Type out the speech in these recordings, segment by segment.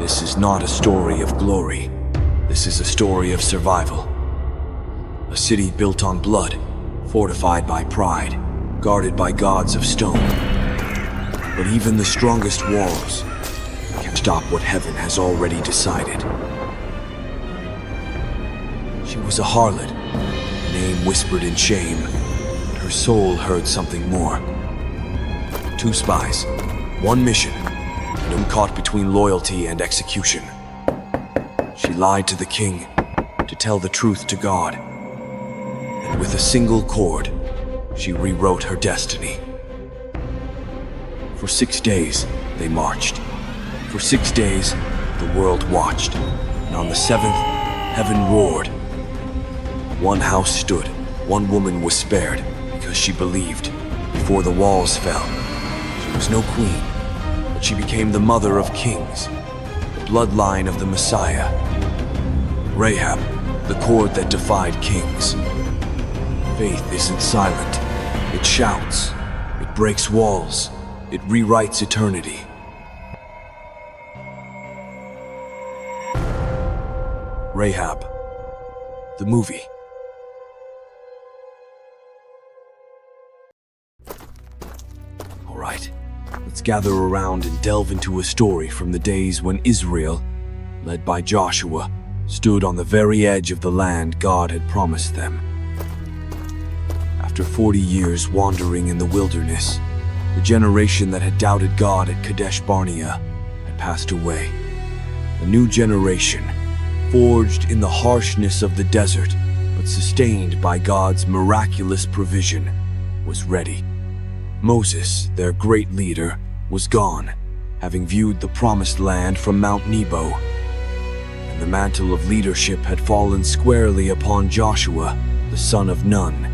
This is not a story of glory. This is a story of survival. A city built on blood, fortified by pride, guarded by gods of stone. But even the strongest walls can't stop what heaven has already decided. She was a harlot, a name whispered in shame, but her soul heard something more. 2 spies, 1 mission, and caught between loyalty and execution. She lied to the king to tell the truth to God. And with a single cord, she rewrote her destiny. For 6 days, they marched. For 6 days, the world watched. And on the 7th, heaven roared. 1 house stood, 1 woman was spared, because she believed. Before the walls fell, she was no queen, but she became the mother of kings, the bloodline of the Messiah. Rahab, the cord that defied kings. Faith isn't silent. It shouts. It breaks walls. It rewrites eternity. Rahab, the movie. All right, let's gather around and delve into a story from the days when Israel, led by Joshua, stood on the very edge of the land God had promised them. After 40 years wandering in the wilderness, the generation that had doubted God at Kadesh Barnea had passed away. A new generation, forged in the harshness of the desert, but sustained by God's miraculous provision, was ready. Moses, their great leader, was gone, having viewed the promised land from Mount Nebo. And the mantle of leadership had fallen squarely upon Joshua, the son of Nun.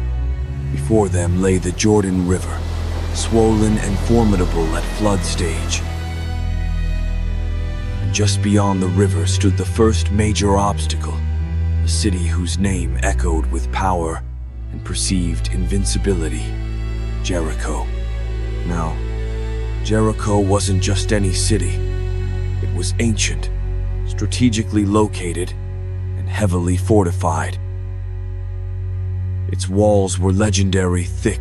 Before them lay the Jordan River, swollen and formidable at flood stage. And just beyond the river stood the first major obstacle, a city whose name echoed with power and perceived invincibility, Jericho. Now, Jericho wasn't just any city. It was ancient, strategically located, and heavily fortified. Its walls were legendary, thick,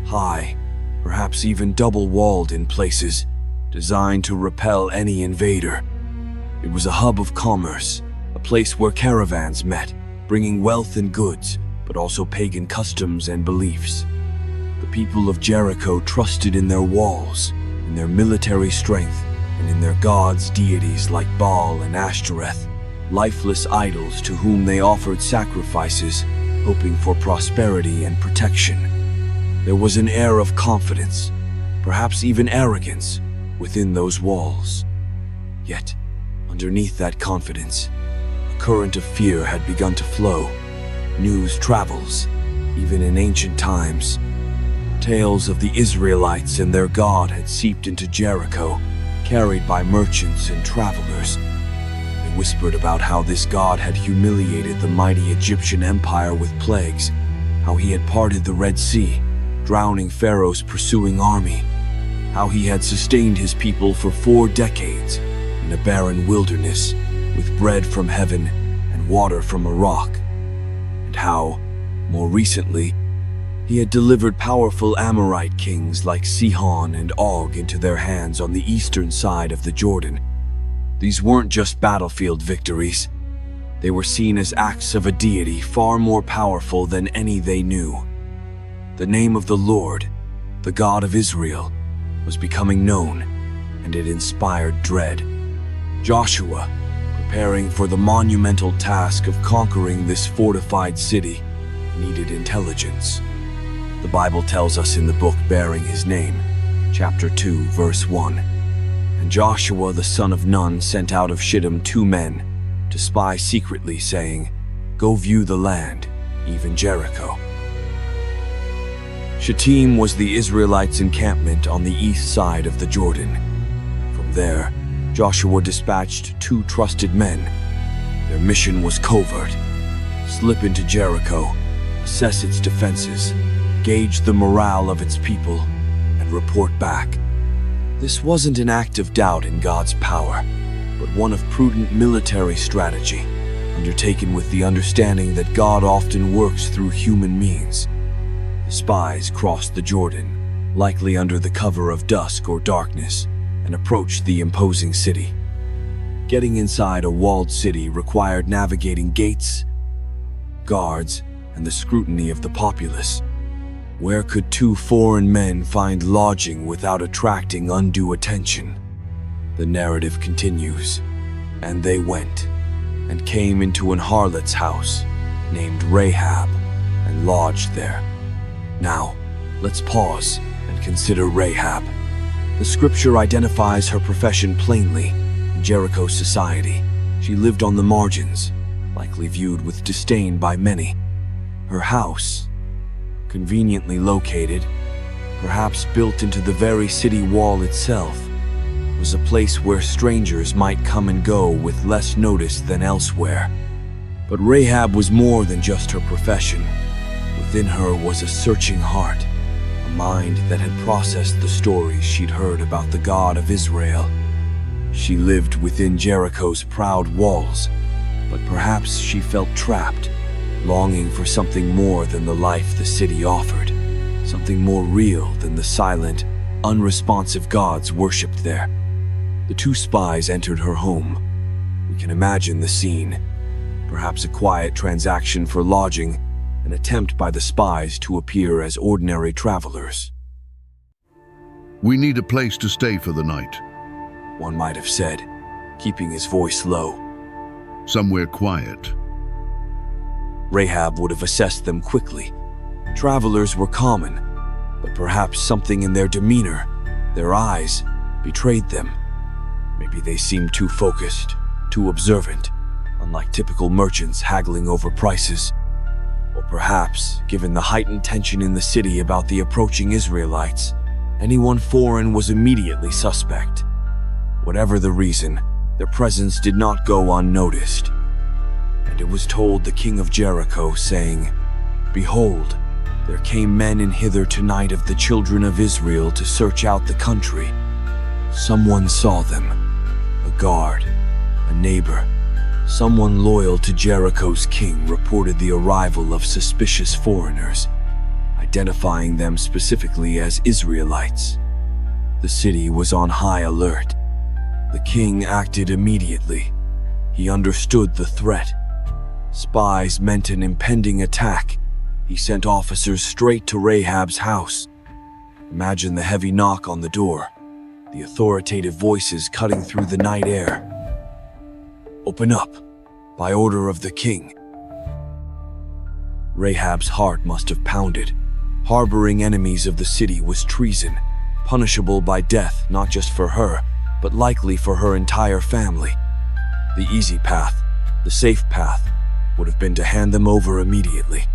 high, perhaps even double-walled in places, designed to repel any invader. It was a hub of commerce, a place where caravans met, bringing wealth and goods, but also pagan customs and beliefs. The people of Jericho trusted in their walls, in their military strength, and in their gods' deities like Baal and Ashtoreth, lifeless idols to whom they offered sacrifices, hoping for prosperity and protection. There was an air of confidence, perhaps even arrogance, within those walls. Yet, underneath that confidence, a current of fear had begun to flow. News travels, even in ancient times. Tales of the Israelites and their God had seeped into Jericho, carried by merchants and travelers. They whispered about how this God had humiliated the mighty Egyptian empire with plagues, how he had parted the Red Sea, drowning Pharaoh's pursuing army, how he had sustained his people for 4 decades in a barren wilderness with bread from heaven and water from a rock, and how, more recently, he had delivered powerful Amorite kings like Sihon and Og into their hands on the eastern side of the Jordan. These weren't just battlefield victories. They were seen as acts of a deity far more powerful than any they knew. The name of the Lord, the God of Israel, was becoming known, and it inspired dread. Joshua, preparing for the monumental task of conquering this fortified city, needed intelligence. The Bible tells us in the book bearing his name, chapter 2, verse 1, "And Joshua the son of Nun sent out of Shittim 2 men to spy secretly, saying, 'Go view the land, even Jericho.'" Shittim was the Israelites' encampment on the east side of the Jordan. From there, Joshua dispatched 2 trusted men. Their mission was covert: slip into Jericho, assess its defenses, gauge the morale of its people, and report back. This wasn't an act of doubt in God's power. but one of prudent military strategy, undertaken with the understanding that God often works through human means. The spies crossed the Jordan, likely under the cover of dusk or darkness, and approached the imposing city. Getting inside a walled city required navigating gates, guards, and the scrutiny of the populace. Where could two foreign men find lodging without attracting undue attention? The narrative continues, and they went, and came into an harlot's house, named Rahab, and lodged there. Now, let's pause and consider Rahab. The scripture identifies her profession plainly. In Jericho society, she lived on the margins, likely viewed with disdain by many. Her house, conveniently located, perhaps built into the very city wall itself, was a place where strangers might come and go with less notice than elsewhere. But Rahab was more than just her profession. Within her was a searching heart, a mind that had processed the stories she'd heard about the God of Israel. She lived within Jericho's proud walls, but perhaps she felt trapped, longing for something more than the life the city offered, something more real than the silent, unresponsive gods worshipped there. The two spies entered her home. We can imagine the scene, perhaps a quiet transaction for lodging, an attempt by the spies to appear as ordinary travelers. "We need a place to stay for the night. One might have said, keeping his voice low. Somewhere quiet." Rahab would have assessed them quickly. Travelers were common, but perhaps something in their demeanor, their eyes, betrayed them. Maybe they seemed too focused, too observant, unlike typical merchants haggling over prices. Or perhaps, given the heightened tension in the city about the approaching Israelites, anyone foreign was immediately suspect. Whatever the reason, their presence did not go unnoticed. And it was told the king of Jericho, saying, "Behold, there came men in hither tonight of the children of Israel to search out the country. Someone saw them, a guard, a neighbor, someone loyal to Jericho's king reported the arrival of suspicious foreigners, identifying them specifically as Israelites. The city was on high alert. The king acted immediately. He understood the threat. Spies meant an impending attack. He sent officers straight to Rahab's house. Imagine the heavy knock on the door, the authoritative voices cutting through the night air. "Open up, by order of the king." Rahab's heart must have pounded. Harboring enemies of the city was treason, punishable by death not just for her, but likely for her entire family. The easy path, the safe path, would have been to hand them over immediately.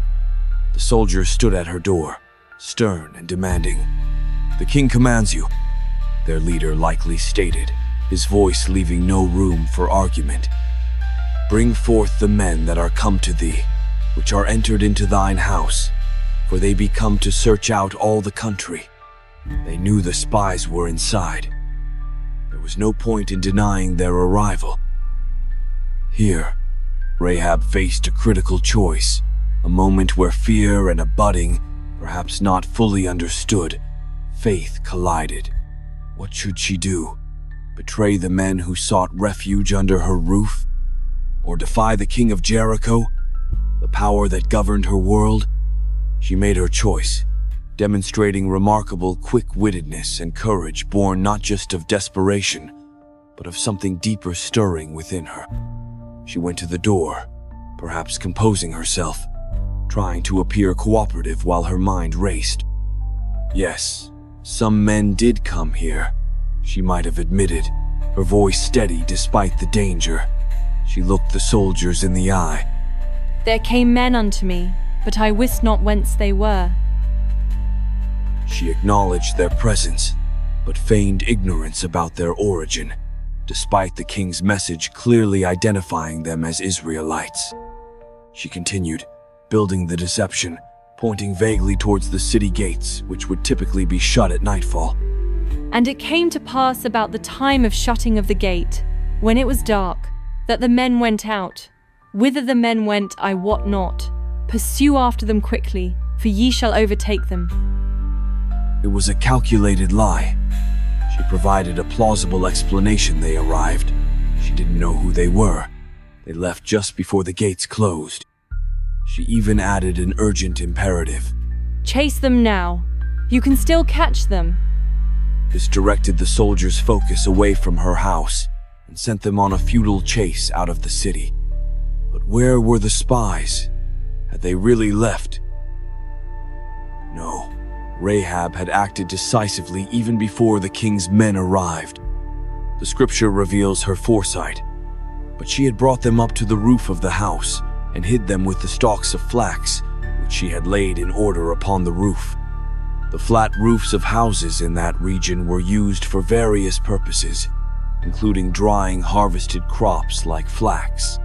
The soldiers stood at her door, stern and demanding. "The king commands you," their leader likely stated, his voice leaving no room for argument. "Bring forth the men that are come to thee, which are entered into thine house, for they be come to search out all the country." They knew the spies were inside. There was no point in denying their arrival. Here, Rahab faced a critical choice, a moment where fear and a budding, perhaps not fully understood, faith collided. What should she do? Betray the men who sought refuge under her roof? Or defy the king of Jericho, the power that governed her world? She made her choice, demonstrating remarkable quick-wittedness and courage born not just of desperation, but of something deeper stirring within her. She went to the door, perhaps composing herself, trying to appear cooperative while her mind raced. Yes, some men did come here, she might have admitted, her voice steady despite the danger. She looked the soldiers in the eye. "There came men unto me, but I wist not whence they were." She acknowledged their presence, but feigned ignorance about their origin, despite the king's message clearly identifying them as Israelites. She continued, building the deception, pointing vaguely towards the city gates, which would typically be shut at nightfall. "And it came to pass about the time of shutting of the gate, when it was dark, that the men went out. Whither the men went, I wot not. Pursue after them quickly, for ye shall overtake them. It was a calculated lie. She provided a plausible explanation. They arrived. She didn't know who they were. They left just before the gates closed. She even added an urgent imperative. Chase them now. You can still catch them. This directed the soldiers' focus away from her house and sent them on a futile chase out of the city. But where were the spies? Had they really left? No. Rahab had acted decisively even before the king's men arrived. The scripture reveals her foresight, but she had brought them up to the roof of the house and hid them with the stalks of flax, which she had laid in order upon the roof. The flat roofs of houses in that region were used for various purposes, including drying harvested crops like flax.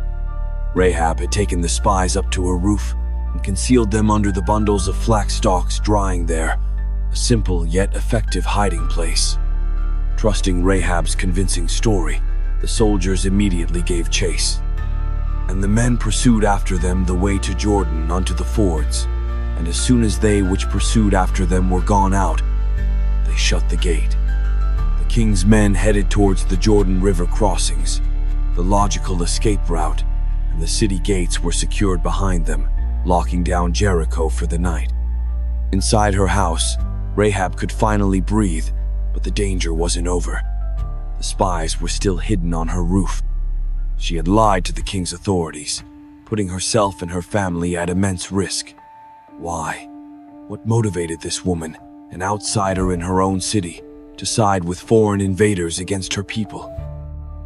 Rahab had taken the spies up to her roof and concealed them under the bundles of flax stalks drying there, a simple yet effective hiding place. Trusting Rahab's convincing story, the soldiers immediately gave chase, and the men pursued after them the way to Jordan unto the fords, and as soon as they which pursued after them were gone out, they shut the gate. The king's men headed towards the Jordan River crossings, the logical escape route, and the city gates were secured behind them, locking down Jericho for the night. Inside her house, Rahab could finally breathe, but the danger wasn't over. The spies were still hidden on her roof. She had lied to the king's authorities, putting herself and her family at immense risk. Why? What motivated this woman, an outsider in her own city, to side with foreign invaders against her people?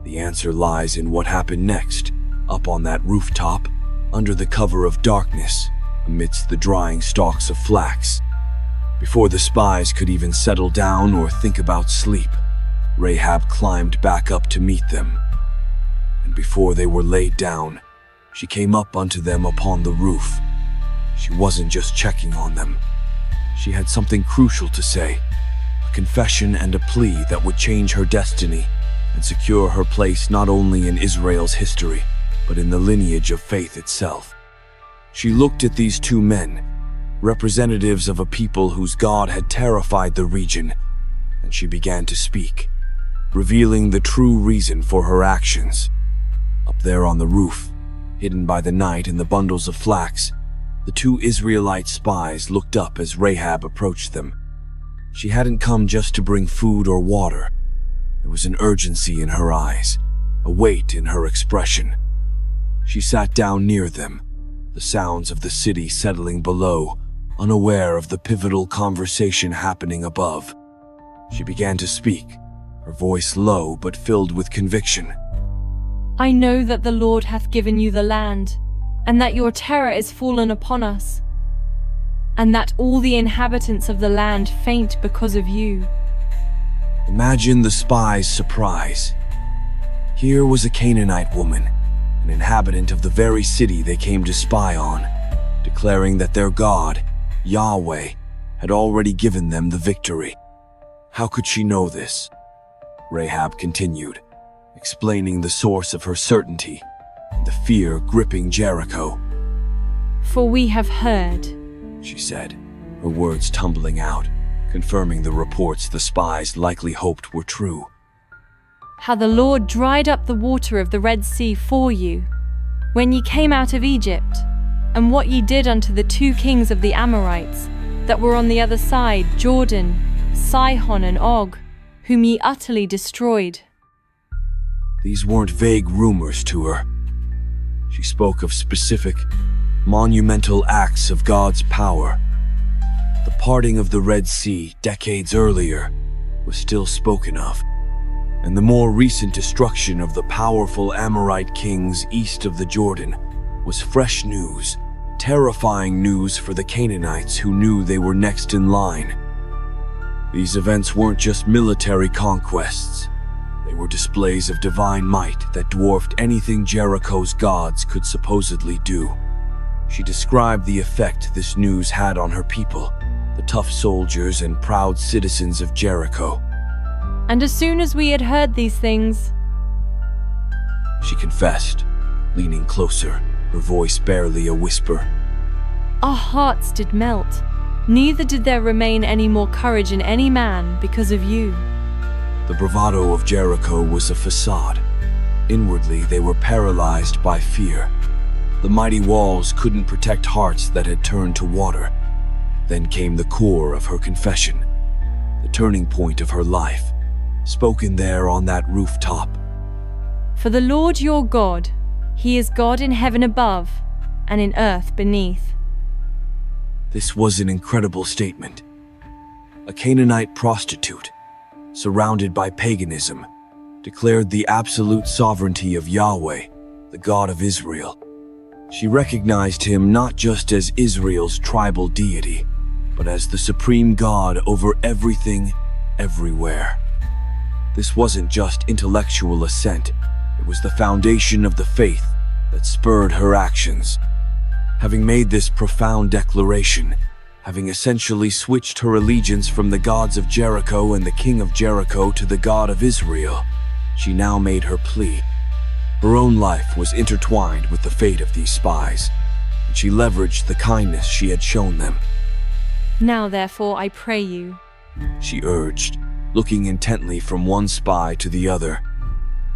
The answer lies in what happened next, up on that rooftop, under the cover of darkness, amidst the drying stalks of flax. Before the spies could even settle down or think about sleep, Rahab climbed back up to meet them. And before they were laid down, she came up unto them upon the roof. She wasn't just checking on them. She had something crucial to say, a confession and a plea that would change her destiny and secure her place not only in Israel's history, but in the lineage of faith itself. She looked at these two men, representatives of a people whose God had terrified the region, and she began to speak, revealing the true reason for her actions. Up there on the roof, hidden by the night in the bundles of flax, the two Israelite spies looked up as Rahab approached them. She hadn't come just to bring food or water. There was an urgency in her eyes, a weight in her expression. She sat down near them, the sounds of the city settling below, unaware of the pivotal conversation happening above. She began to speak, her voice low but filled with conviction. I know that the Lord hath given you the land, and that your terror is fallen upon us, and that all the inhabitants of the land faint because of you. Imagine the spies' surprise. Here was a Canaanite woman, an inhabitant of the very city they came to spy on, declaring that their God, Yahweh, had already given them the victory. How could she know this? Rahab continued, explaining the source of her certainty and the fear gripping Jericho. For we have heard, she said, her words tumbling out, confirming the reports the spies likely hoped were true. how the Lord dried up the water of the Red Sea for you, when ye came out of Egypt, and what ye did unto the two kings of the Amorites, that were on the other side, Jordan, Sihon and Og, whom ye utterly destroyed. These weren't vague rumors to her. She spoke of specific, monumental acts of God's power. The parting of the Red Sea decades earlier was still spoken of, and the more recent destruction of the powerful Amorite kings east of the Jordan was fresh news, terrifying news for the Canaanites who knew they were next in line. These events weren't just military conquests. They were displays of divine might that dwarfed anything Jericho's gods could supposedly do. She described the effect this news had on her people, the tough soldiers and proud citizens of Jericho. And as soon as we had heard these things, she confessed, leaning closer, her voice barely a whisper. Our hearts did melt. Neither did there remain any more courage in any man because of you. The bravado of Jericho was a facade. Inwardly, they were paralyzed by fear. The mighty walls couldn't protect hearts that had turned to water. Then came the core of her confession, the turning point of her life, spoken there on that rooftop. For the Lord your God, He is God in heaven above and in earth beneath. This was an incredible statement. A Canaanite prostitute, surrounded by paganism, declared the absolute sovereignty of Yahweh, the God of Israel. She recognized him not just as Israel's tribal deity, but as the supreme God over everything, everywhere. This wasn't just intellectual assent, it was the foundation of the faith that spurred her actions. Having made this profound declaration, having essentially switched her allegiance from the gods of Jericho and the king of Jericho to the God of Israel, she now made her plea. Her own life was intertwined with the fate of these spies, and she leveraged the kindness she had shown them. Now therefore I pray you, She urged, looking intently from one spy to the other.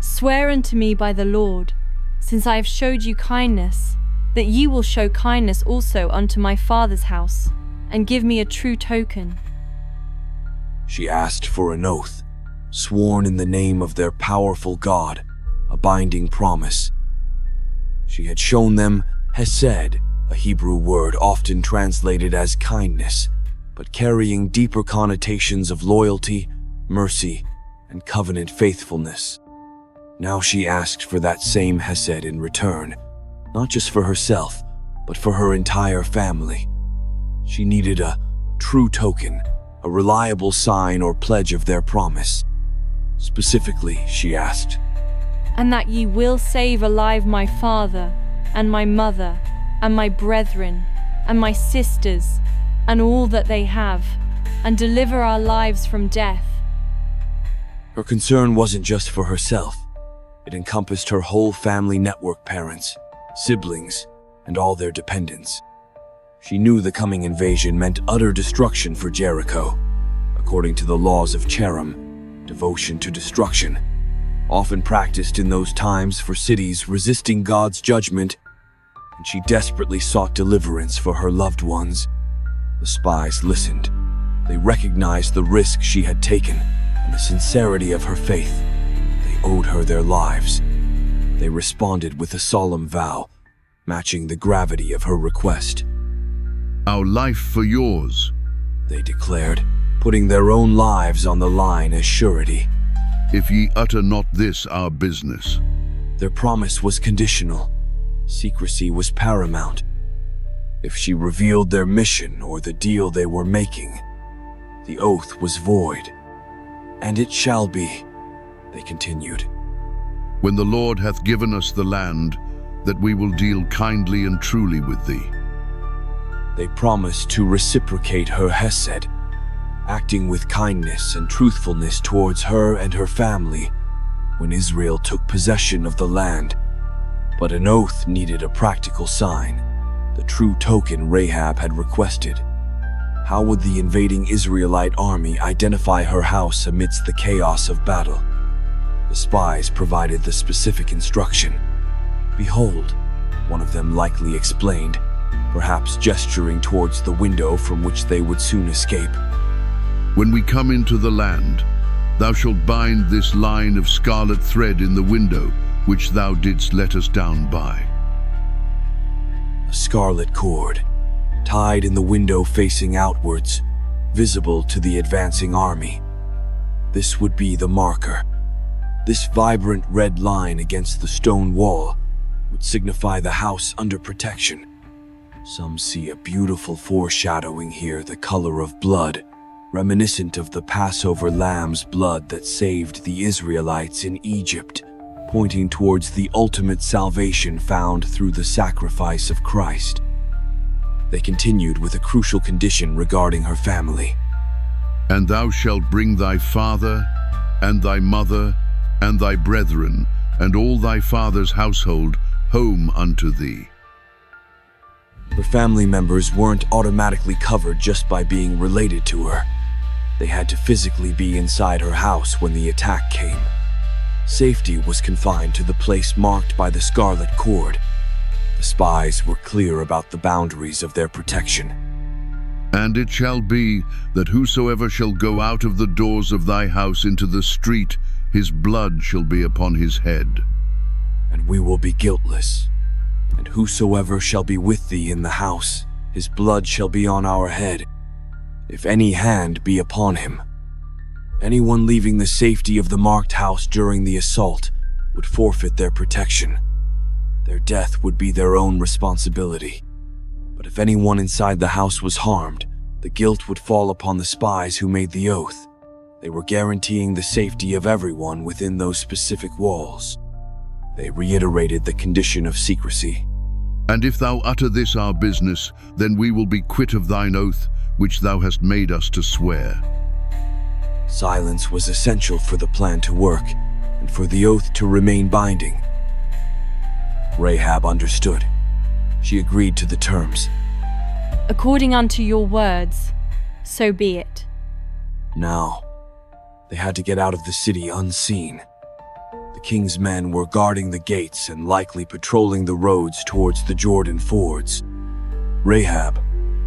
swear unto me by the Lord, since I have showed you kindness, that ye will show kindness also unto my father's house, and give me a true token. She asked for an oath, sworn in the name of their powerful God, a binding promise. She had shown them hesed, a Hebrew word often translated as kindness, but carrying deeper connotations of loyalty, mercy, and covenant faithfulness. Now she asked for that same hesed in return, not just for herself, but for her entire family. She needed a true token, a reliable sign or pledge of their promise. Specifically, she asked, And that ye will save alive my father, and my mother, and my brethren, and my sisters, and all that they have, and deliver our lives from death. Her concern wasn't just for herself. It encompassed her whole family network, parents, siblings, and all their dependents. She knew the coming invasion meant utter destruction for Jericho. According to the laws of Cherem, devotion to destruction, often practiced in those times for cities resisting God's judgment, and she desperately sought deliverance for her loved ones. The spies listened. They recognized the risk she had taken and the sincerity of her faith. They owed her their lives. They responded with a solemn vow, matching the gravity of her request. Our life for yours. They declared, putting their own lives on the line as surety. If ye utter not this our business. Their promise was conditional. Secrecy was paramount. If she revealed their mission or the deal they were making, the oath was void. And it shall be, they continued. When the Lord hath given us the land, that we will deal kindly and truly with thee. They promised to reciprocate her hesed, acting with kindness and truthfulness towards her and her family when Israel took possession of the land. But an oath needed a practical sign, the true token Rahab had requested. How would the invading Israelite army identify her house amidst the chaos of battle? The spies provided the specific instruction. Behold, one of them likely explained, perhaps gesturing towards the window from which they would soon escape. When we come into the land, thou shalt bind this line of scarlet thread in the window, which thou didst let us down by. A scarlet cord, tied in the window facing outwards, visible to the advancing army. This would be the marker. This vibrant red line against the stone wall would signify the house under protection. Some see a beautiful foreshadowing here, the color of blood, reminiscent of the Passover lamb's blood that saved the Israelites in Egypt, pointing towards the ultimate salvation found through the sacrifice of Christ. They continued with a crucial condition regarding her family. And thou shalt bring thy father, and thy mother, and thy brethren, and all thy father's household home unto thee. Her family members weren't automatically covered just by being related to her. They had to physically be inside her house when the attack came. Safety was confined to the place marked by the scarlet cord. The spies were clear about the boundaries of their protection. And it shall be that whosoever shall go out of the doors of thy house into the street, his blood shall be upon his head. And we will be guiltless. And whosoever shall be with thee in the house, his blood shall be on our head, if any hand be upon him. Anyone leaving the safety of the marked house during the assault would forfeit their protection. Their death would be their own responsibility. But if anyone inside the house was harmed, the guilt would fall upon the spies who made the oath. They were guaranteeing the safety of everyone within those specific walls. They reiterated the condition of secrecy. And if thou utter this our business, then we will be quit of thine oath, which thou hast made us to swear. Silence was essential for the plan to work, and for the oath to remain binding. Rahab understood. She agreed to the terms. According unto your words, so be it. Now, they had to get out of the city unseen. The king's men were guarding the gates and likely patrolling the roads towards the Jordan fords. Rahab,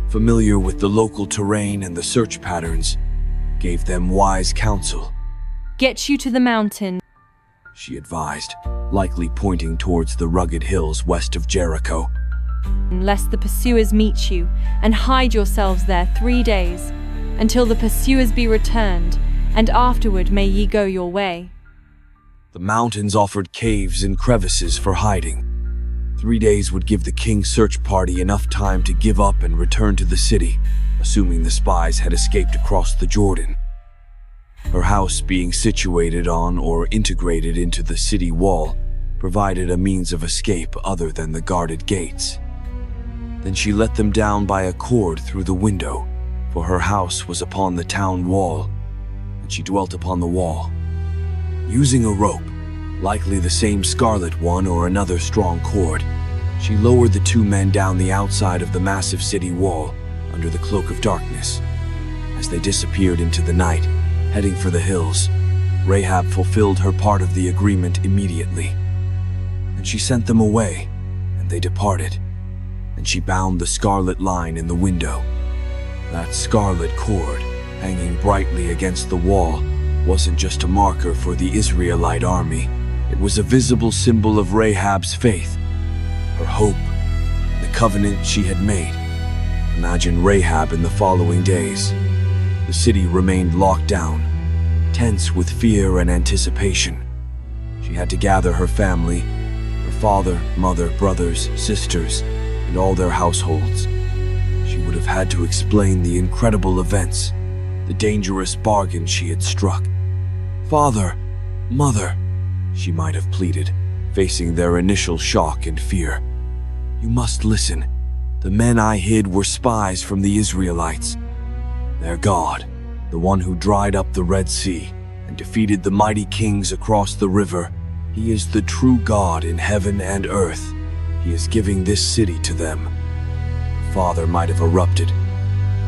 familiar with the local terrain and the search patterns, gave them wise counsel. Get you to the mountain, She advised, likely pointing towards the rugged hills west of Jericho. lest the pursuers meet you, and hide yourselves there 3 days, until the pursuers be returned, and afterward may ye go your way. The mountains offered caves and crevices for hiding. 3 days would give the king's search party enough time to give up and return to the city, assuming the spies had escaped across the Jordan. Her house, being situated on or integrated into the city wall, provided a means of escape other than the guarded gates. Then she let them down by a cord through the window, for her house was upon the town wall, and she dwelt upon the wall. Using a rope, likely the same scarlet one or another strong cord, she lowered the two men down the outside of the massive city wall under the cloak of darkness. As they disappeared into the night, heading for the hills, Rahab fulfilled her part of the agreement immediately. And she sent them away, and they departed. And she bound the scarlet line in the window. That scarlet cord, hanging brightly against the wall, wasn't just a marker for the Israelite army. It was a visible symbol of Rahab's faith, her hope, the covenant she had made. Imagine Rahab in the following days. The city remained locked down, tense with fear and anticipation. She had to gather her family, her father, mother, brothers, sisters, and all their households. She would have had to explain the incredible events, the dangerous bargain she had struck. "Father, mother," she might have pleaded, facing their initial shock and fear. "You must listen. The men I hid were spies from the Israelites. Their God, the one who dried up the Red Sea and defeated the mighty kings across the river, he is the true God in heaven and earth. He is giving this city to them." Her father might have erupted.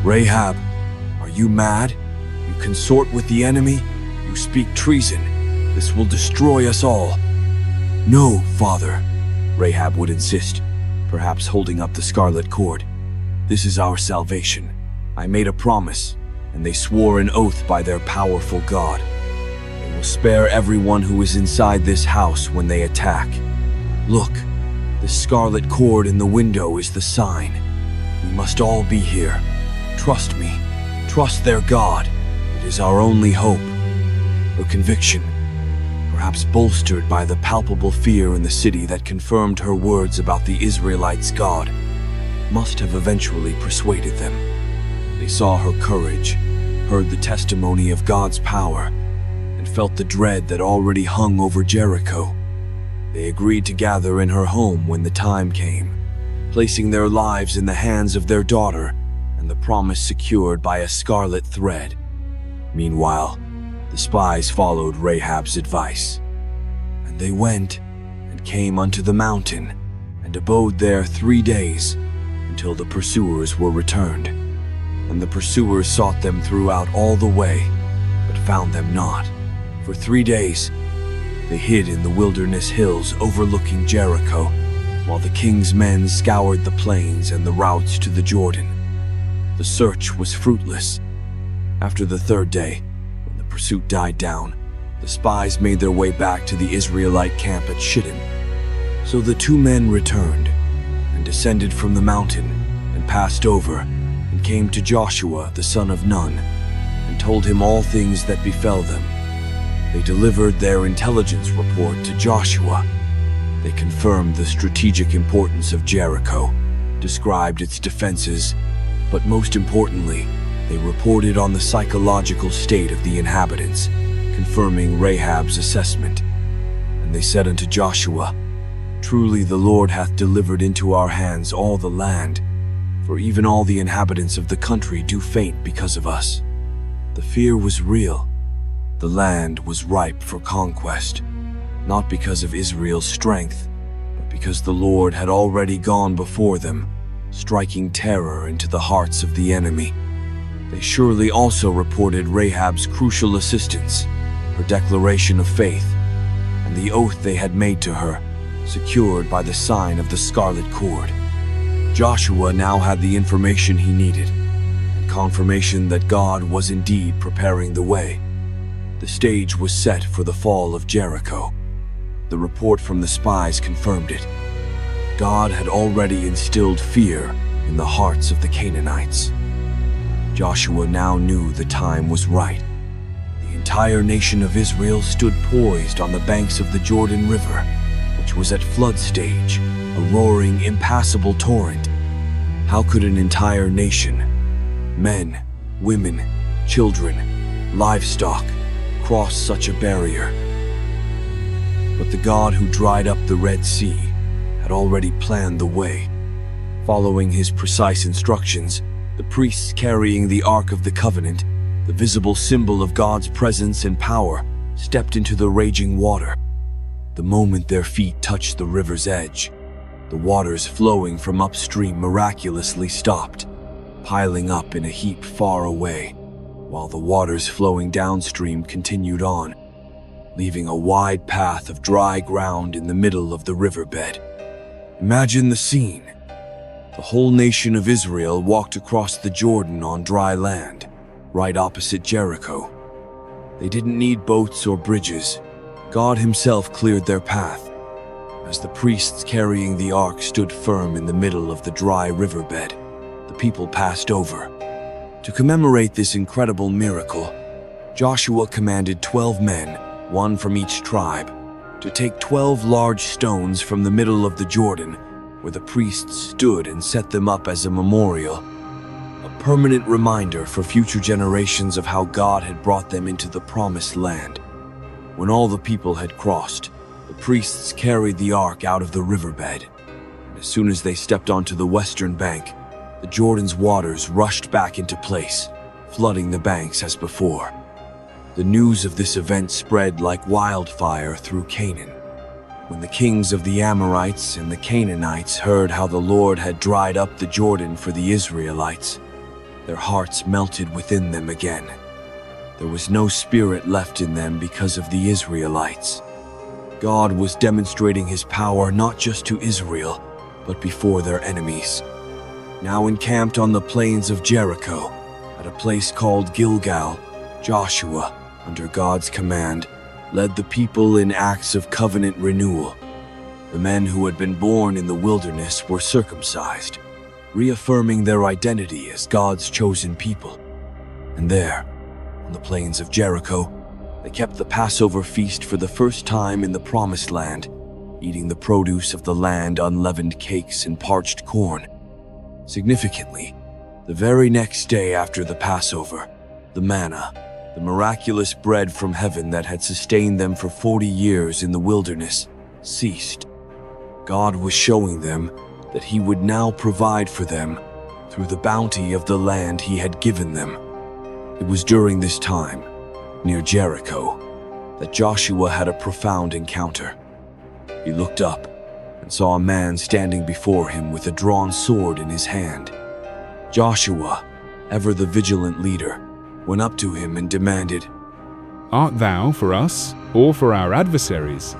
"Rahab, are you mad? You consort with the enemy? You speak treason. This will destroy us all." "No, father," Rahab would insist, perhaps holding up the scarlet cord. "This is our salvation. I made a promise, and they swore an oath by their powerful God. They will spare everyone who is inside this house when they attack. Look, the scarlet cord in the window is the sign. We must all be here. Trust me. Trust their God. It is our only hope." Her conviction, perhaps bolstered by the palpable fear in the city that confirmed her words about the Israelites' God, must have eventually persuaded them. They saw her courage, heard the testimony of God's power, and felt the dread that already hung over Jericho. They agreed to gather in her home when the time came, placing their lives in the hands of their daughter and the promise secured by a scarlet thread. Meanwhile, the spies followed Rahab's advice. And they went and came unto the mountain, and abode there 3 days, until the pursuers were returned. And the pursuers sought them throughout all the way, but found them not. For 3 days they hid in the wilderness hills overlooking Jericho, while the king's men scoured the plains and the routes to the Jordan. The search was fruitless. After the 3rd day, when the pursuit died down, the spies made their way back to the Israelite camp at Shittim. So the 2 men returned, and descended from the mountain, and passed over, and came to Joshua the son of Nun, and told him all things that befell them. They delivered their intelligence report to Joshua. They confirmed the strategic importance of Jericho, described its defenses, but most importantly, they reported on the psychological state of the inhabitants, confirming Rahab's assessment. And they said unto Joshua, Truly the Lord hath delivered into our hands all the land, for even all the inhabitants of the country do faint because of us. The fear was real. The land was ripe for conquest, not because of Israel's strength, but because the Lord had already gone before them, striking terror into the hearts of the enemy. They surely also reported Rahab's crucial assistance, her declaration of faith, and the oath they had made to her, secured by the sign of the scarlet cord. Joshua now had the information he needed, and confirmation that God was indeed preparing the way. The stage was set for the fall of Jericho. The report from the spies confirmed it. God had already instilled fear in the hearts of the Canaanites. Joshua now knew the time was right. The entire nation of Israel stood poised on the banks of the Jordan River, which was at flood stage, a roaring, impassable torrent. How could an entire nation, men, women, children, livestock, cross such a barrier? But the God who dried up the Red Sea had already planned the way. Following his precise instructions, the priests carrying the Ark of the Covenant, the visible symbol of God's presence and power, stepped into the raging water. The moment their feet touched the river's edge, the waters flowing from upstream miraculously stopped, piling up in a heap far away, while the waters flowing downstream continued on, leaving a wide path of dry ground in the middle of the riverbed. Imagine the scene. The whole nation of Israel walked across the Jordan on dry land, right opposite Jericho. They didn't need boats or bridges. God himself cleared their path. As the priests carrying the ark stood firm in the middle of the dry riverbed, the people passed over. To commemorate this incredible miracle, Joshua commanded 12 men, one from each tribe, to take 12 large stones from the middle of the Jordan, where the priests stood, and set them up as a memorial, a permanent reminder for future generations of how God had brought them into the promised land. When all the people had crossed, the priests carried the ark out of the riverbed, and as soon as they stepped onto the western bank, the Jordan's waters rushed back into place, flooding the banks as before. The news of this event spread like wildfire through Canaan. When the kings of the Amorites and the Canaanites heard how the Lord had dried up the Jordan for the Israelites, their hearts melted within them again. There was no spirit left in them because of the Israelites. God was demonstrating his power not just to Israel, but before their enemies. Now encamped on the plains of Jericho, at a place called Gilgal, Joshua, under God's command, led the people in acts of covenant renewal. The men who had been born in the wilderness were circumcised, reaffirming their identity as God's chosen people. And there, on the plains of Jericho, they kept the Passover feast for the first time in the Promised Land, eating the produce of the land, unleavened cakes and parched corn. Significantly, the very next day after the Passover, the manna, the miraculous bread from heaven that had sustained them for 40 years in the wilderness, ceased. God was showing them that he would now provide for them through the bounty of the land he had given them. It was during this time, near Jericho, that Joshua had a profound encounter. He looked up and saw a man standing before him with a drawn sword in his hand. Joshua, ever the vigilant leader, went up to him and demanded, "Art thou for us, or for our adversaries?"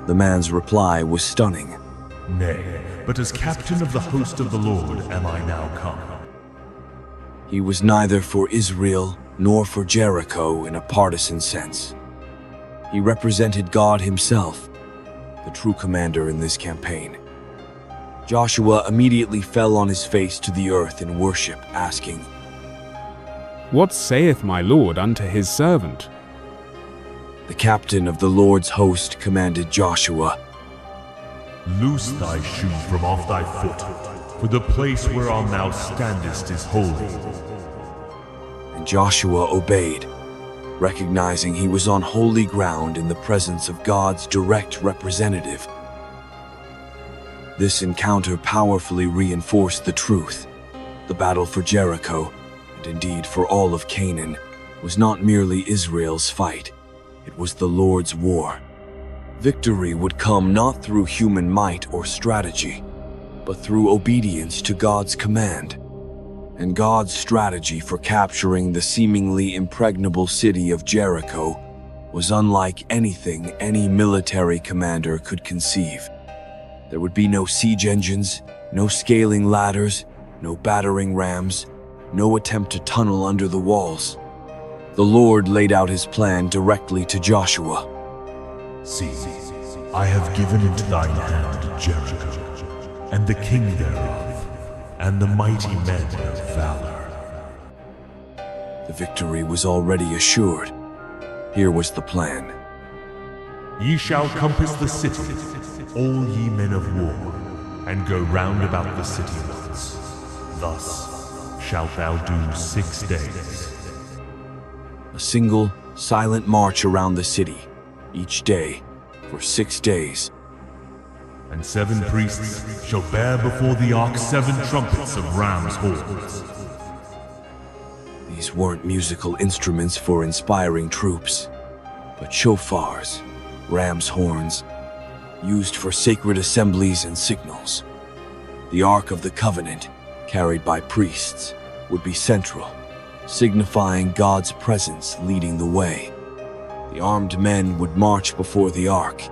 The man's reply was stunning. "Nay, but as captain of the host of the Lord am I now come." He was neither for Israel nor for Jericho in a partisan sense. He represented God himself, the true commander in this campaign. Joshua immediately fell on his face to the earth in worship, asking, "What saith my Lord unto his servant?" The captain of the Lord's host commanded Joshua, "Loose thy shoe from off thy foot, for the place whereon thou standest is holy." and Joshua obeyed, recognizing he was on holy ground in the presence of God's direct representative. This encounter powerfully reinforced the truth. The battle for Jericho, and indeed for all of Canaan, was not merely Israel's fight. It was the Lord's war. Victory would come not through human might or strategy, but through obedience to God's command. And God's strategy for capturing the seemingly impregnable city of Jericho was unlike anything any military commander could conceive. There would be no siege engines, no scaling ladders, no battering rams, no attempt to tunnel under the walls. The Lord laid out his plan directly to Joshua. "See, I have given into thine hand Jericho, and the king thereof, and the mighty men of valor." The victory was already assured. Here was the plan. "Ye shall compass the city, all ye men of war, and go round about the city once. Thus shalt thou do 6 days." A single, silent march around the city, each day, for 6 days. "And 7 priests shall bear before the ark 7 trumpets of ram's horns." These weren't musical instruments for inspiring troops, but shofars, ram's horns, used for sacred assemblies and signals. The Ark of the Covenant, carried by priests, would be central, signifying God's presence leading the way. The armed men would march before the Ark,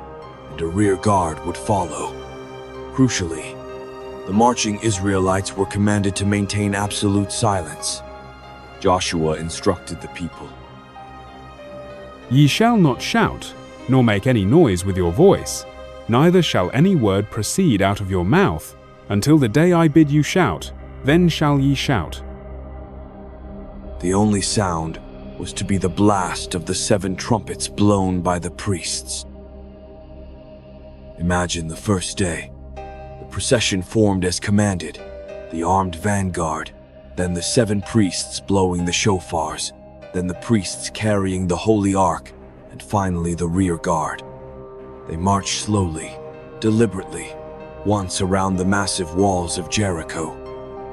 and a rear guard would follow. Crucially, the marching Israelites were commanded to maintain absolute silence. Joshua instructed the people, "Ye shall not shout, nor make any noise with your voice, neither shall any word proceed out of your mouth, until the day I bid you shout, then shall ye shout." The only sound was to be the blast of the 7 trumpets blown by the priests. Imagine the first day. The procession formed as commanded, the armed vanguard, then the 7 priests blowing the shofars, then the priests carrying the holy ark, and finally the rear guard. They marched slowly, deliberately, once around the massive walls of Jericho.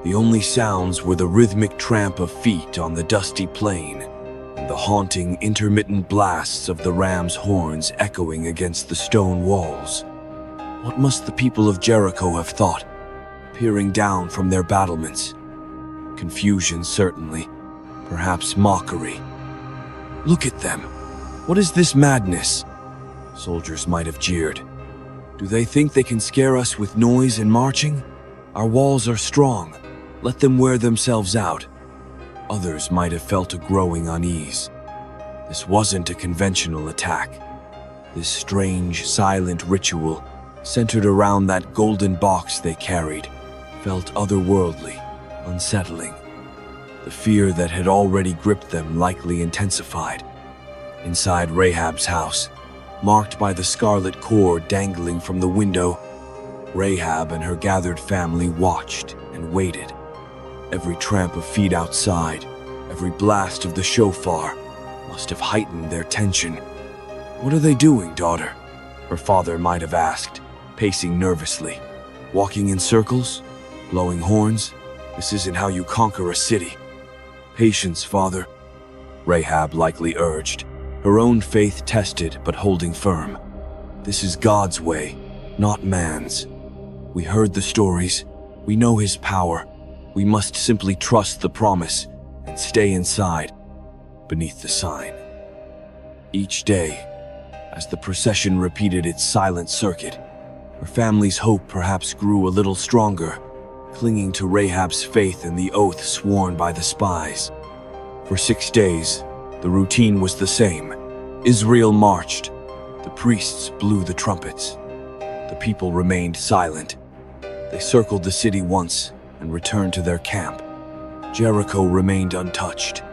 The only sounds were the rhythmic tramp of feet on the dusty plain, and the haunting, intermittent blasts of the ram's horns echoing against the stone walls. What must the people of Jericho have thought, peering down from their battlements? Confusion, certainly, perhaps mockery. "Look at them! What is this madness?" Soldiers might have jeered. "Do they think they can scare us with noise and marching? Our walls are strong. Let them wear themselves out." Others might have felt a growing unease. This wasn't a conventional attack. This strange, silent ritual, centered around that golden box they carried, felt otherworldly, unsettling. The fear that had already gripped them likely intensified. Inside Rahab's house, marked by the scarlet cord dangling from the window, Rahab and her gathered family watched and waited. Every tramp of feet outside, every blast of the shofar, must have heightened their tension. "What are they doing, daughter?" her father might have asked, pacing nervously. "Walking in circles? Blowing horns? This isn't how you conquer a city." "Patience, father," Rahab likely urged, her own faith tested but holding firm. This is God's way, not man's. We heard the stories, we know his power. We must simply trust the promise and stay inside, beneath the sign. Each day, as the procession repeated its silent circuit, her family's hope perhaps grew a little stronger, clinging to Rahab's faith and the oath sworn by the spies. For 6 days, the routine was the same. Israel marched. The priests blew the trumpets. The people remained silent. They circled the city once and returned to their camp. Jericho remained untouched,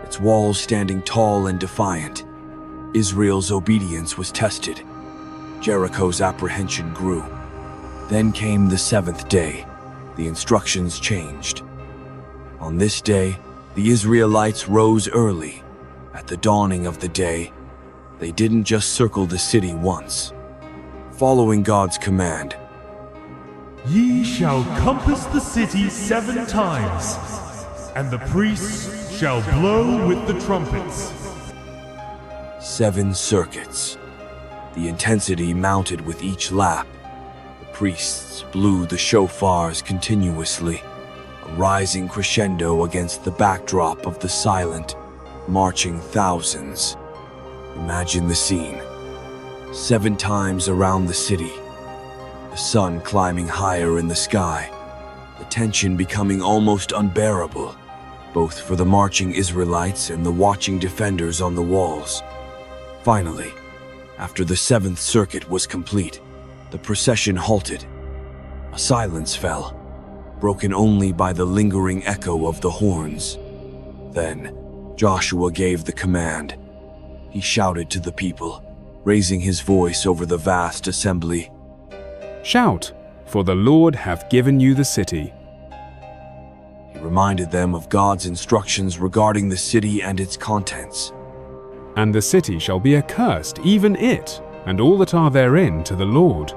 its walls standing tall and defiant. Israel's obedience was tested. Jericho's apprehension grew. Then came the 7th day. The instructions changed. On this day, the Israelites rose early. At the dawning of the day, they didn't just circle the city once. Following God's command, Ye shall compass the city 7 times, and the priests shall blow with the trumpets. 7 circuits. The intensity mounted with each lap. The priests blew the shofars continuously, a rising crescendo against the backdrop of the silent, marching thousands. Imagine the scene. 7 times around the city, the sun climbing higher in the sky, the tension becoming almost unbearable, both for the marching Israelites and the watching defenders on the walls. Finally, after the 7th circuit was complete, the procession halted. A silence fell, broken only by the lingering echo of the horns. Then, Joshua gave the command. He shouted to the people, raising his voice over the vast assembly. Shout, for the Lord hath given you the city. He reminded them of God's instructions regarding the city and its contents. And the city shall be accursed, even it, and all that are therein, to the Lord.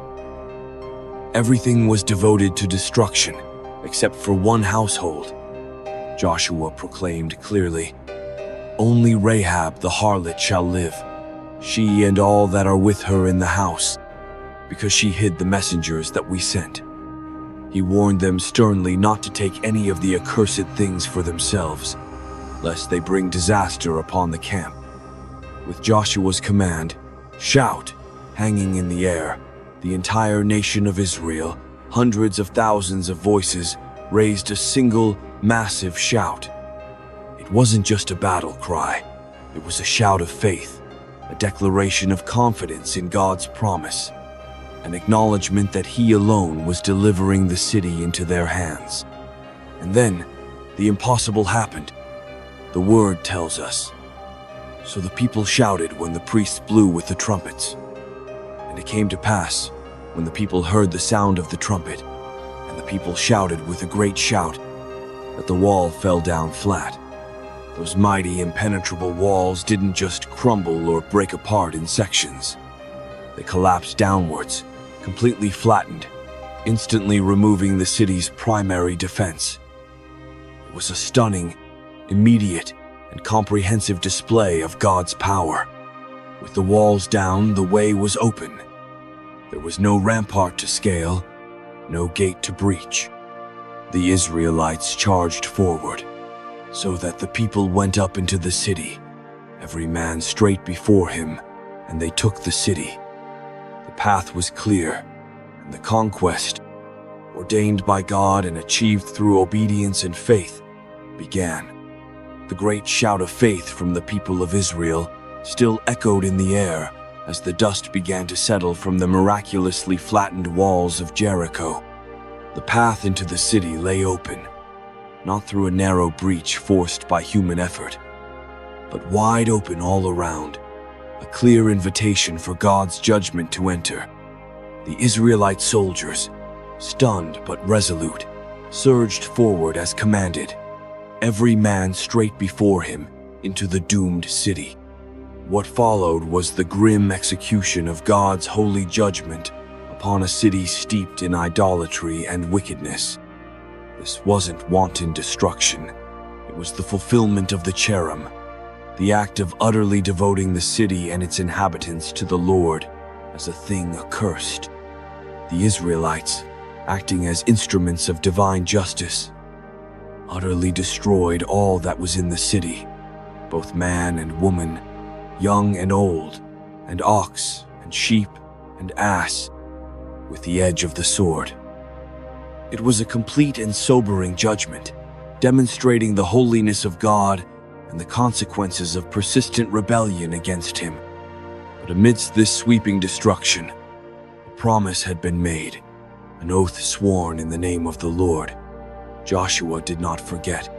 Everything was devoted to destruction, except for one household. Joshua proclaimed clearly, Only Rahab the harlot shall live, she and all that are with her in the house, because she hid the messengers that we sent. He warned them sternly not to take any of the accursed things for themselves, lest they bring disaster upon the camp. With Joshua's command, shout, hanging in the air, the entire nation of Israel, hundreds of thousands of voices, raised a single, massive shout. It wasn't just a battle cry. It was a shout of faith, a declaration of confidence in God's promise, an acknowledgement that He alone was delivering the city into their hands. And then, the impossible happened. The Word tells us. So the people shouted when the priests blew with the trumpets. And it came to pass, when the people heard the sound of the trumpet, and the people shouted with a great shout, that the wall fell down flat. Those mighty, impenetrable walls didn't just crumble or break apart in sections. They collapsed downwards, completely flattened, instantly removing the city's primary defense. It was a stunning, immediate, and comprehensive display of God's power. With the walls down, the way was open. There was no rampart to scale, no gate to breach. The Israelites charged forward, so that the people went up into the city, every man straight before him, and they took the city. The path was clear, and the conquest, ordained by God and achieved through obedience and faith, began. The great shout of faith from the people of Israel still echoed in the air as the dust began to settle from the miraculously flattened walls of Jericho. The path into the city lay open, not through a narrow breach forced by human effort, but wide open all around, a clear invitation for God's judgment to enter. The Israelite soldiers, stunned but resolute, surged forward as commanded, every man straight before him into the doomed city. What followed was the grim execution of God's holy judgment upon a city steeped in idolatry and wickedness. This wasn't wanton destruction. It was the fulfillment of the cherem, the act of utterly devoting the city and its inhabitants to the Lord as a thing accursed. The Israelites, acting as instruments of divine justice, utterly destroyed all that was in the city, both man and woman, young and old, and ox and sheep and ass, with the edge of the sword. It was a complete and sobering judgment, demonstrating the holiness of God and the consequences of persistent rebellion against him. But amidst this sweeping destruction, a promise had been made, an oath sworn in the name of the Lord. Joshua did not forget.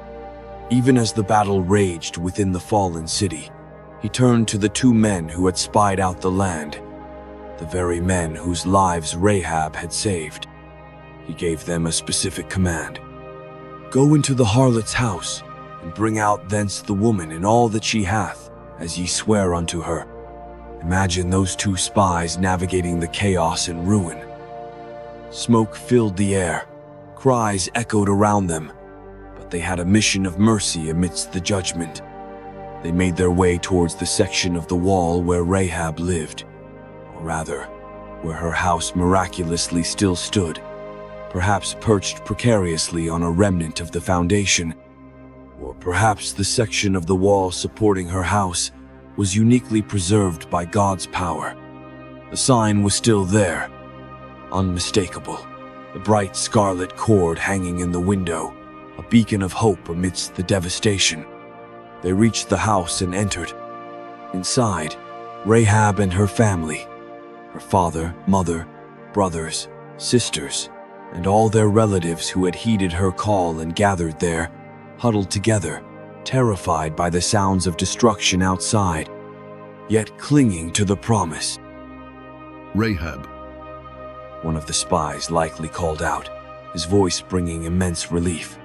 Even as the battle raged within the fallen city, he turned to the two men who had spied out the land, the very men whose lives Rahab had saved. He gave them a specific command. "Go into the harlot's house, and bring out thence the woman and all that she hath, as ye swear unto her." Imagine those two spies navigating the chaos and ruin. Smoke filled the air, cries echoed around them, but they had a mission of mercy amidst the judgment. They made their way towards the section of the wall where Rahab lived, or rather, where her house miraculously still stood, perhaps perched precariously on a remnant of the foundation, or perhaps the section of the wall supporting her house was uniquely preserved by God's power. The sign was still there, unmistakable, the bright scarlet cord hanging in the window, a beacon of hope amidst the devastation. They reached the house and entered. Inside, Rahab and her family, her father, mother, brothers, sisters, and all their relatives who had heeded her call and gathered there, huddled together, terrified by the sounds of destruction outside, yet clinging to the promise. Rahab, one of the spies likely called out, his voice bringing immense relief.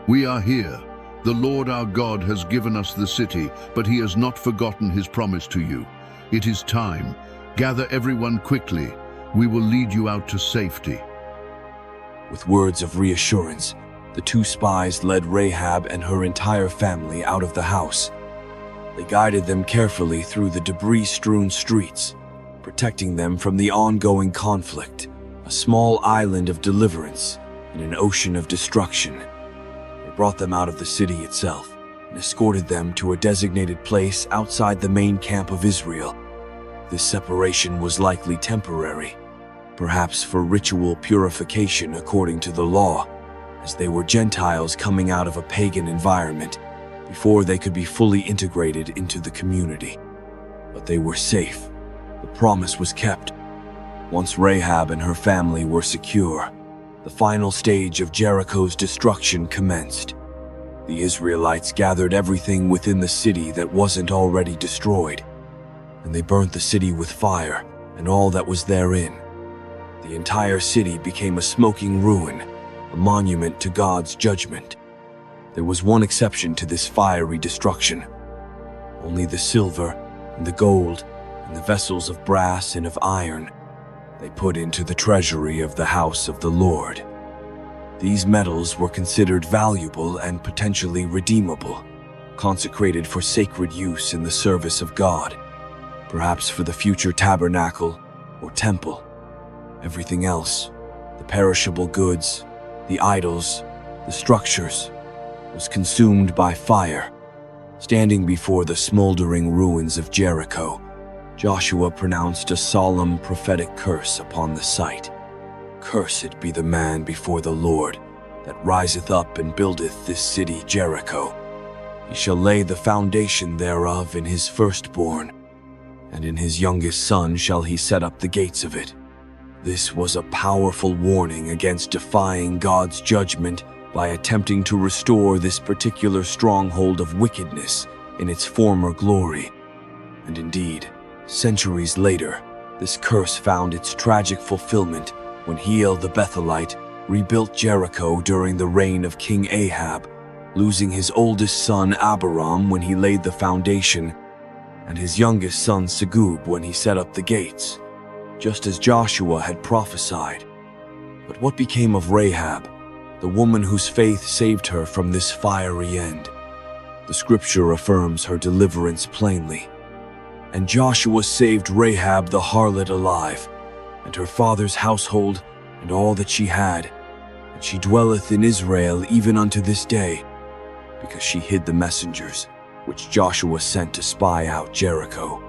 "We are here. The Lord our God has given us the city, but he has not forgotten his promise to you. It is time. Gather everyone quickly. We will lead you out to safety." With words of reassurance, the two spies led Rahab and her entire family out of the house. They guided them carefully through the debris-strewn streets, protecting them from the ongoing conflict, a small island of deliverance in an ocean of destruction. They brought them out of the city itself and escorted them to a designated place outside the main camp of Israel. This separation was likely temporary, perhaps for ritual purification according to the law, as they were Gentiles coming out of a pagan environment before they could be fully integrated into the community. But they were safe. The promise was kept. Once Rahab and her family were secure, the final stage of Jericho's destruction commenced. The Israelites gathered everything within the city that wasn't already destroyed, and they burnt the city with fire and all that was therein. The entire city became a smoking ruin, a monument to God's judgment. There was one exception to this fiery destruction. Only the silver and the gold and the vessels of brass and of iron they put into the treasury of the house of the Lord. These metals were considered valuable and potentially redeemable, consecrated for sacred use in the service of God, perhaps for the future tabernacle or temple. Everything else, the perishable goods, the idols, the structures, was consumed by fire. Standing before the smoldering ruins of Jericho, Joshua pronounced a solemn prophetic curse upon the site. "Cursed be the man before the Lord, that riseth up and buildeth this city Jericho. He shall lay the foundation thereof in his firstborn, and in his youngest son shall he set up the gates of it." This was a powerful warning against defying God's judgment by attempting to restore this particular stronghold of wickedness in its former glory. And indeed, centuries later, this curse found its tragic fulfillment when Hiel the Bethelite rebuilt Jericho during the reign of King Ahab, losing his oldest son Abiram when he laid the foundation, and his youngest son Segub when he set up the gates, just as Joshua had prophesied. But what became of Rahab, the woman whose faith saved her from this fiery end? The scripture affirms her deliverance plainly. And Joshua saved Rahab the harlot alive, and her father's household, and all that she had. And she dwelleth in Israel even unto this day, because she hid the messengers, which Joshua sent to spy out Jericho.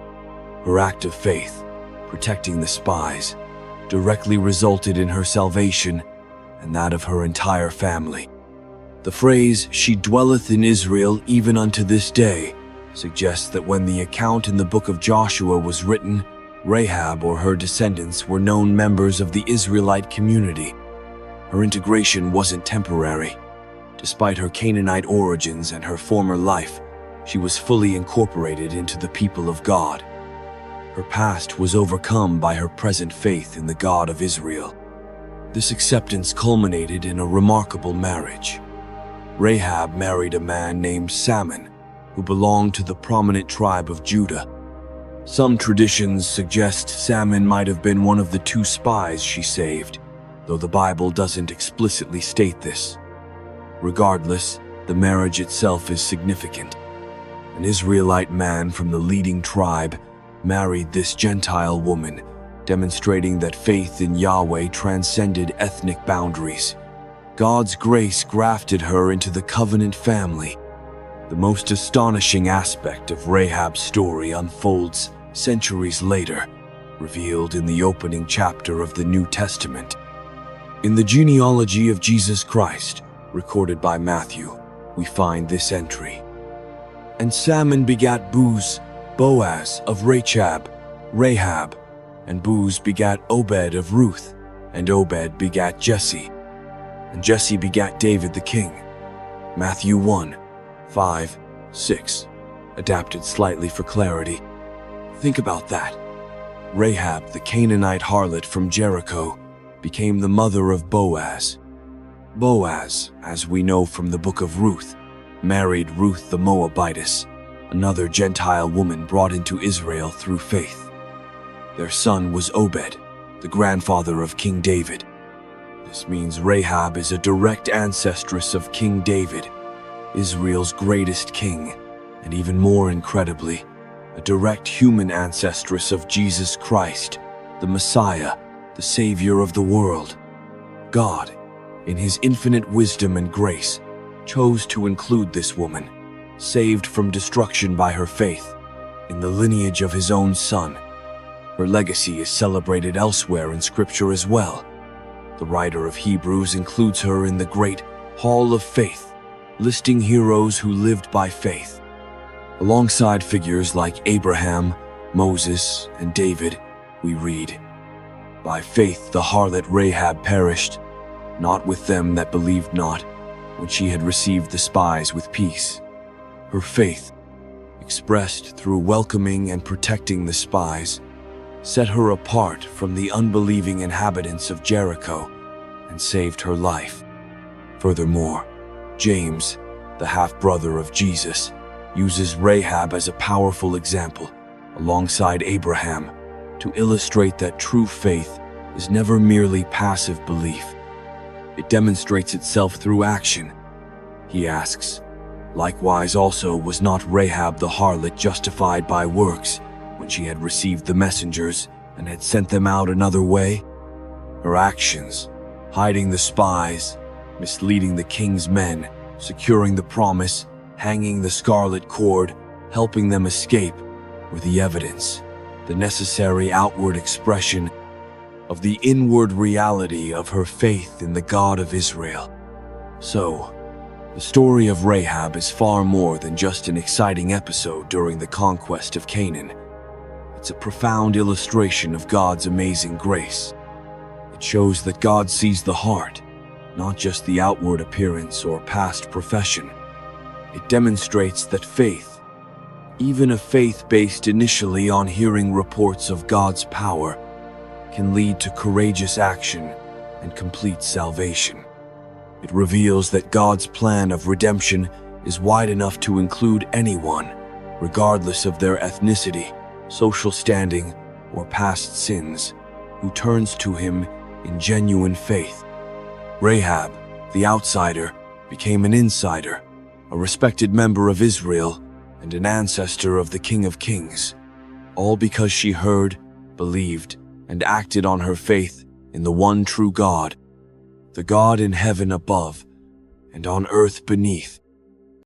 Her act of faith, protecting the spies, directly resulted in her salvation and that of her entire family. The phrase, "she dwelleth in Israel even unto this day," suggests that when the account in the book of Joshua was written, Rahab or her descendants were known members of the Israelite community. Her integration wasn't temporary. Despite her Canaanite origins and her former life, she was fully incorporated into the people of God. Her past was overcome by her present faith in the God of Israel. This acceptance culminated in a remarkable marriage. Rahab married a man named Salmon, who belonged to the prominent tribe of Judah. Some traditions suggest Salmon might have been one of the 2 spies she saved, though the Bible doesn't explicitly state this. Regardless, the marriage itself is significant. An Israelite man from the leading tribe married this Gentile woman, demonstrating that faith in Yahweh transcended ethnic boundaries. God's grace grafted her into the covenant family. The most astonishing aspect of Rahab's story unfolds centuries later, revealed in the opening chapter of the New Testament. In the genealogy of Jesus Christ, recorded by Matthew, we find this entry. And Salmon begat Boaz of Rahab, and Boaz begat Obed of Ruth, and Obed begat Jesse, and Jesse begat David the king. Matthew 1:5-6, adapted slightly for clarity. Think about that. Rahab, the Canaanite harlot from Jericho, became the mother of Boaz. Boaz, as we know from the book of Ruth, married Ruth the Moabitess, another Gentile woman brought into Israel through faith. Their son was Obed, the grandfather of King David. This means Rahab is a direct ancestress of King David, Israel's greatest king, and even more incredibly, a direct human ancestress of Jesus Christ, the Messiah, the Savior of the world. God, in his infinite wisdom and grace, chose to include this woman, saved from destruction by her faith, in the lineage of his own son. Her legacy is celebrated elsewhere in Scripture as well. The writer of Hebrews includes her in the great Hall of Faith, listing heroes who lived by faith. Alongside figures like Abraham, Moses, and David, we read, "By faith the harlot Rahab perished, not with them that believed not, when she had received the spies with peace." Her faith, expressed through welcoming and protecting the spies, set her apart from the unbelieving inhabitants of Jericho and saved her life. Furthermore, James, the half-brother of Jesus, uses Rahab as a powerful example, alongside Abraham, to illustrate that true faith is never merely passive belief. It demonstrates itself through action. He asks, "Likewise also was not Rahab the harlot justified by works, when she had received the messengers and had sent them out another way?" Her actions, hiding the spies, misleading the king's men, securing the promise, hanging the scarlet cord, helping them escape, were the evidence, the necessary outward expression of the inward reality of her faith in the God of Israel. So, the story of Rahab is far more than just an exciting episode during the conquest of Canaan. It's a profound illustration of God's amazing grace. It shows that God sees the heart, not just the outward appearance or past profession. It demonstrates that faith, even a faith based initially on hearing reports of God's power, can lead to courageous action and complete salvation. It reveals that God's plan of redemption is wide enough to include anyone, regardless of their ethnicity, social standing, or past sins, who turns to him in genuine faith. Rahab, the outsider, became an insider, a respected member of Israel, and an ancestor of the King of Kings, all because she heard, believed, and acted on her faith in the one true God, the God in heaven above and on earth beneath.